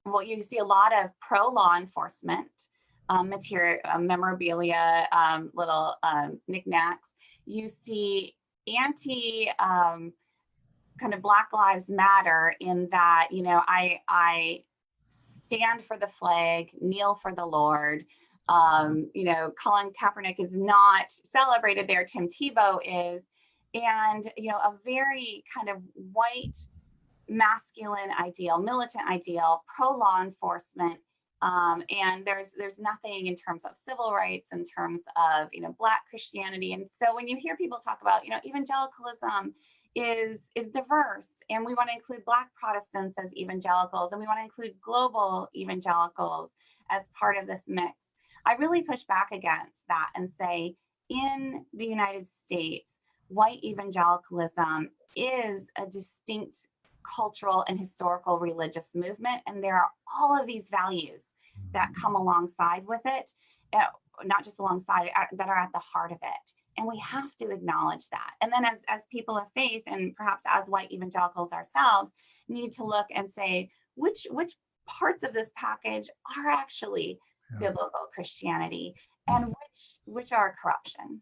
well, you see a lot of pro-law enforcement material, memorabilia, little knickknacks. You see anti kind of Black Lives Matter in that, I stand for the flag, kneel for the Lord. Colin Kaepernick is not celebrated there. Tim Tebow is. And, a very kind of white, masculine ideal, militant ideal, pro law enforcement. And there's nothing in terms of civil rights, in terms of, Black Christianity. And so when you hear people talk about, evangelicalism is diverse, and we want to include Black Protestants as evangelicals, and we want to include global evangelicals as part of this mix, I really push back against that and say, in the United States, white evangelicalism is a distinct cultural and historical religious movement, and there are all of these values that come alongside with it, not just alongside, that are at the heart of it. And we have to acknowledge that. And then as people of faith, and perhaps as white evangelicals ourselves, need to look and say, which parts of this package are actually biblical Christianity, and which are corruption.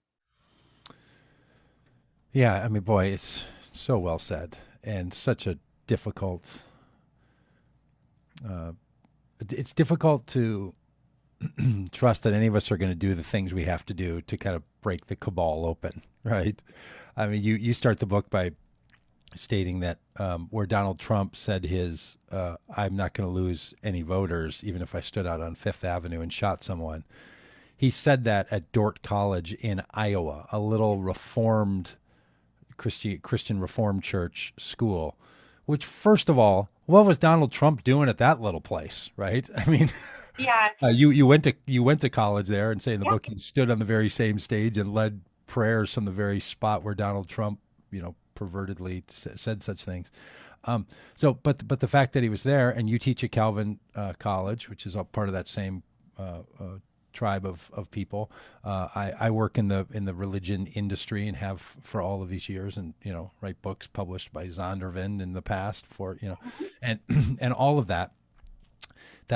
Yeah, I mean, boy, it's so well said, and such a difficult. It's difficult to trust that any of us are going to do the things we have to do to kind of break the cabal open, right? I mean, you start the book by stating that where Donald Trump said his "I'm not going to lose any voters, even if I stood out on Fifth Avenue and shot someone." He said that at Dordt College in Iowa, a little reformed Christian Reformed Church school. Which, first of all, what was Donald Trump doing at that little place, right? I mean, Yeah. you went to college there, and say in the book you stood on the very same stage and led prayers from the very spot where Donald Trump, pervertedly said such things. But the fact that he was there, and you teach at Calvin College, which is a part of that same tribe of people. I work in the religion industry and have for all of these years, and write books published by Zondervan in the past for and and all of that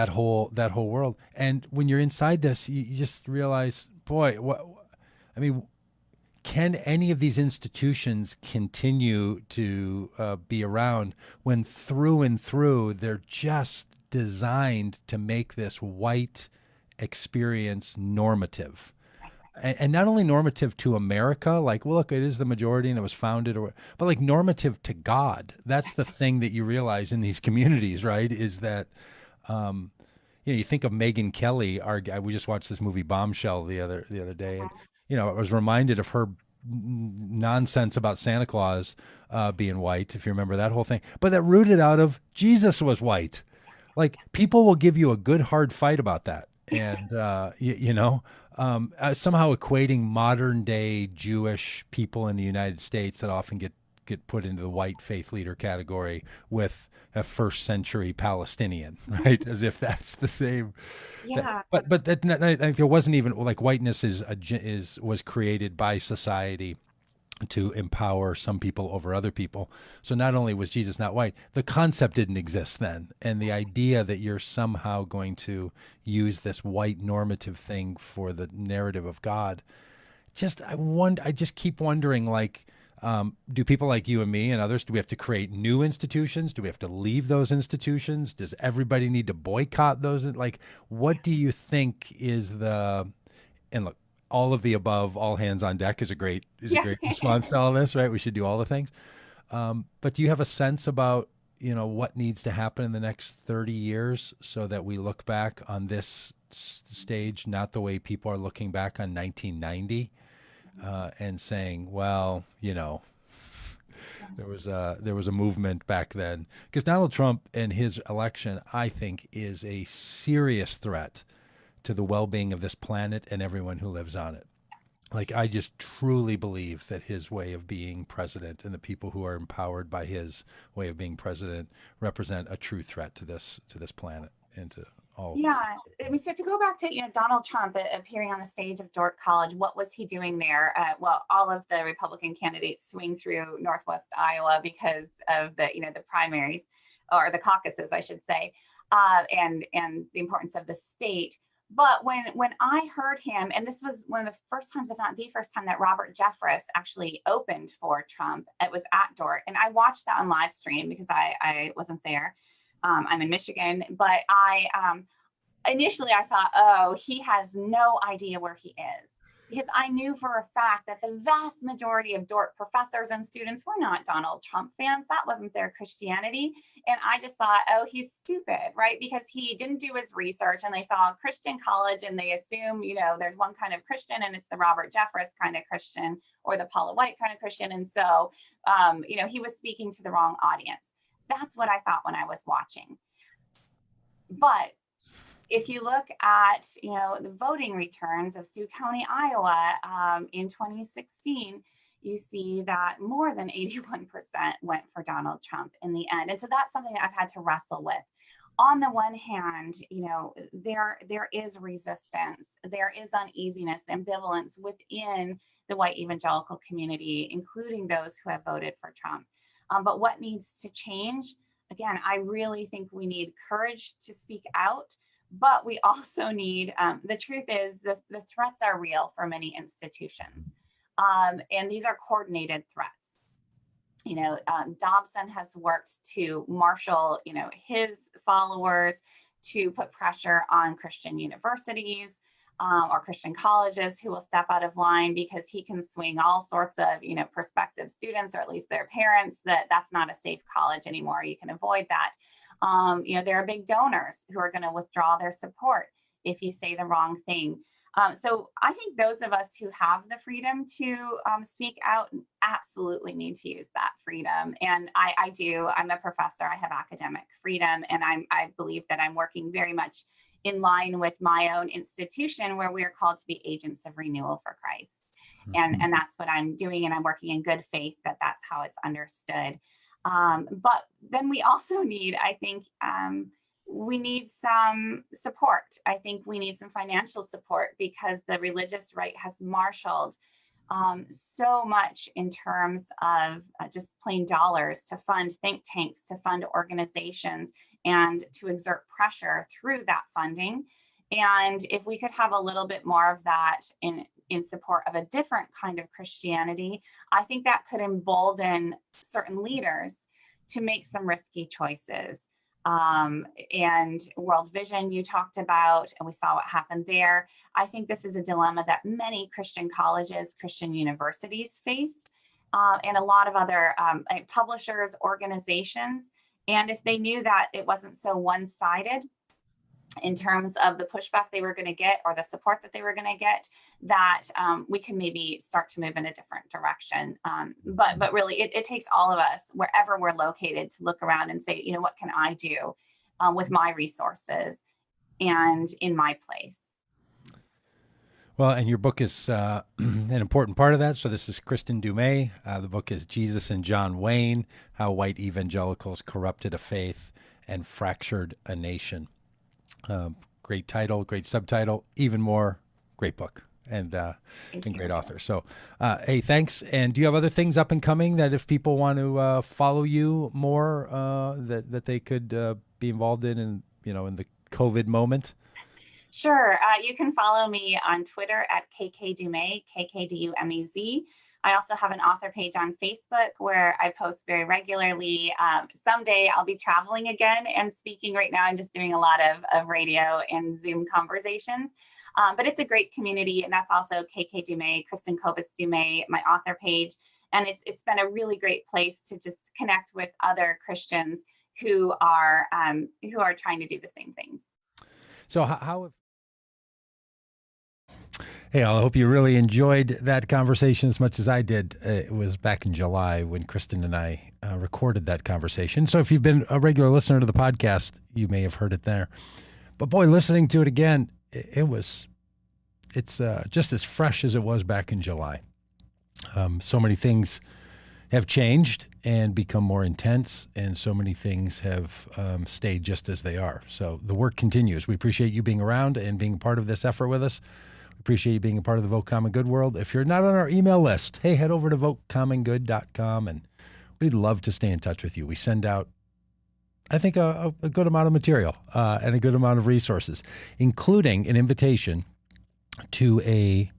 whole world. And when you're inside this, you just realize, boy, I mean, can any of these institutions continue to be around when through and through they're just designed to make this white experience normative? And not only normative to America, like, well, look, it is the majority and it was founded, but like normative to God. That's the thing that you realize in these communities, right? Is that, you think of Megyn Kelly. We just watched this movie Bombshell the other day, and I was reminded of her nonsense about Santa Claus being white, if you remember that whole thing. But that rooted out of Jesus was white. Like, people will give you a good hard fight about that, and somehow equating modern day Jewish people in the United States that often get put into the white faith leader category with a first century Palestinian, right? As if that's the same. Yeah. But that, like, there wasn't even, like, whiteness was created by society to empower some people over other people. So not only was Jesus not white, the concept didn't exist then. And the idea that you're somehow going to use this white normative thing for the narrative of God, I just keep wondering, like, do people like you and me and others, do we have to create new institutions? Do we have to leave those institutions? Does everybody need to boycott those? Like, what do you think is and look, all of the above, all hands on deck is a great response to all this, right? We should do all the things. But do you have a sense about, what needs to happen in the next 30 years so that we look back on this stage, not the way people are looking back on 1990 and saying, well, there was a movement back then? Because Donald Trump and his election, I think, is a serious threat to the well-being of this planet and everyone who lives on it. Like, I just truly believe that his way of being president and the people who are empowered by his way of being president represent a true threat to this planet and to all. Yeah. I mean, so to go back to, Donald Trump appearing on the stage of Dordt College, what was he doing there? Well, all of the Republican candidates swing through Northwest Iowa because of the, the primaries, or the caucuses, I should say. and the importance of the state. But when I heard him, and this was one of the first times, if not the first time, that Robert Jeffress actually opened for Trump. It was at Dort, and I watched that on live stream because I wasn't there. I'm in Michigan, but initially I thought, oh, he has no idea where he is, because I knew for a fact that the vast majority of Dort professors and students were not Donald Trump fans. That wasn't their Christianity. And I just thought, oh, he's stupid, right? Because he didn't do his research, and they saw a Christian college and they assume, there's one kind of Christian, and it's the Robert Jeffress kind of Christian or the Paula White kind of Christian. And so, he was speaking to the wrong audience. That's what I thought when I was watching. But if you look at, the voting returns of Sioux County, Iowa in 2016, you see that more than 81% went for Donald Trump in the end. And so that's something that I've had to wrestle with. On the one hand, there is resistance, there is uneasiness, ambivalence within the white evangelical community, including those who have voted for Trump. But what needs to change? Again, I really think we need courage to speak out. But we also need, the truth is the threats are real for many institutions. And these are coordinated threats. Dobson has worked to marshal, his followers to put pressure on Christian universities or Christian colleges who will step out of line, because he can swing all sorts of, prospective students, or at least their parents, that that's not a safe college anymore. You can avoid that. There are big donors who are going to withdraw their support if you say the wrong thing. So I think those of us who have the freedom to speak out absolutely need to use that freedom. And I do. I'm a professor. I have academic freedom. And I believe that I'm working very much in line with my own institution, where we are called to be agents of renewal for Christ. Mm-hmm. And that's what I'm doing. And I'm working in good faith that that's how it's understood. But then we also need, I think, we need some support. I think we need some financial support, because the religious right has marshaled so much in terms of just plain dollars to fund think tanks, to fund organizations, and to exert pressure through that funding. And if we could have a little bit more of that in support of a different kind of Christianity, I think that could embolden certain leaders to make some risky choices. And World Vision you talked about, and we saw what happened there. I think this is a dilemma that many Christian colleges, Christian universities face, and a lot of other publishers, organizations. And if they knew that it wasn't so one-sided in terms of the pushback they were going to get, or the support that they were going to get, that we can maybe start to move in a different direction. But really, it takes all of us, wherever we're located, to look around and say, what can I do with my resources and in my place? Well, and your book is an important part of that. So this is Kristen Dumais. The book is Jesus and John Wayne: How White Evangelicals Corrupted a Faith and Fractured a Nation. Great title, great subtitle, even more great book, and great author. So, hey, thanks. And do you have other things up and coming that, if people want to follow you more, that they could be involved in the COVID moment? Sure. You can follow me on Twitter at KKDumez, KKDUMEZ. I also have an author page on Facebook where I post very regularly. Someday I'll be traveling again and speaking. Right now I'm just doing a lot of radio and Zoom conversations. But it's a great community, and that's also KK Dumais, Kristen Kobus Dumais, my author page. And it's been a really great place to just connect with other Christians who are trying to do the same things. So how Hey, I hope you really enjoyed that conversation as much as I did. It was back in July when Kristen and I recorded that conversation. So if you've been a regular listener to the podcast, you may have heard it there. But boy, listening to it again, it's just as fresh as it was back in July. So many things have changed and become more intense, and so many things have stayed just as they are. So the work continues. We appreciate you being around and being part of this effort with us. Appreciate you being a part of the Vote Common Good world. If you're not on our email list, hey, head over to votecommongood.com, and we'd love to stay in touch with you. We send out I think, a good amount of material and a good amount of resources, including an invitation to a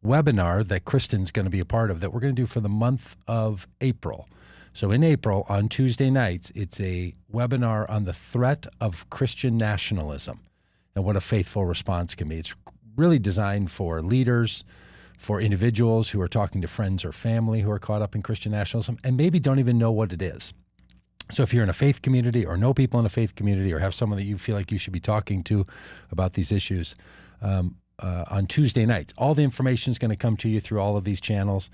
webinar that Kristen's going to be a part of that we're going to do for the month of April. So in April, on Tuesday nights, it's a webinar on the threat of Christian nationalism and what a faithful response can be. It's really designed for leaders, for individuals who are talking to friends or family who are caught up in Christian nationalism and maybe don't even know what it is. So if you're in a faith community or know people in a faith community or have someone that you feel like you should be talking to about these issues, on Tuesday nights, all the information is going to come to you through all of these channels.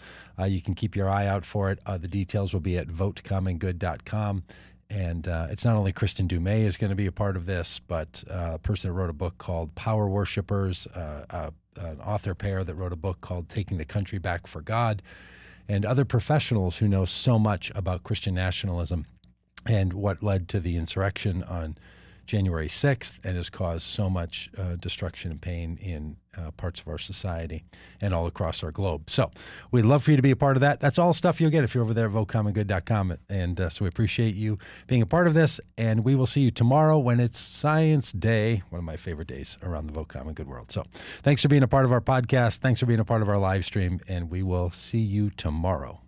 You can keep your eye out for it. The details will be at votecommongood.com. And it's not only Kristen Dumais is going to be a part of this, but a person that wrote a book called Power Worshippers, an author pair that wrote a book called Taking the Country Back for God, and other professionals who know so much about Christian nationalism and what led to the insurrection on January 6th and has caused so much destruction and pain in parts of our society and all across our globe. So we'd love for you to be a part of that. That's all stuff you'll get if you're over there at votecommongood.com. And so we appreciate you being a part of this. And we will see you tomorrow when it's Science Day, one of my favorite days around the Vote Common Good world. So thanks for being a part of our podcast. Thanks for being a part of our live stream. And we will see you tomorrow.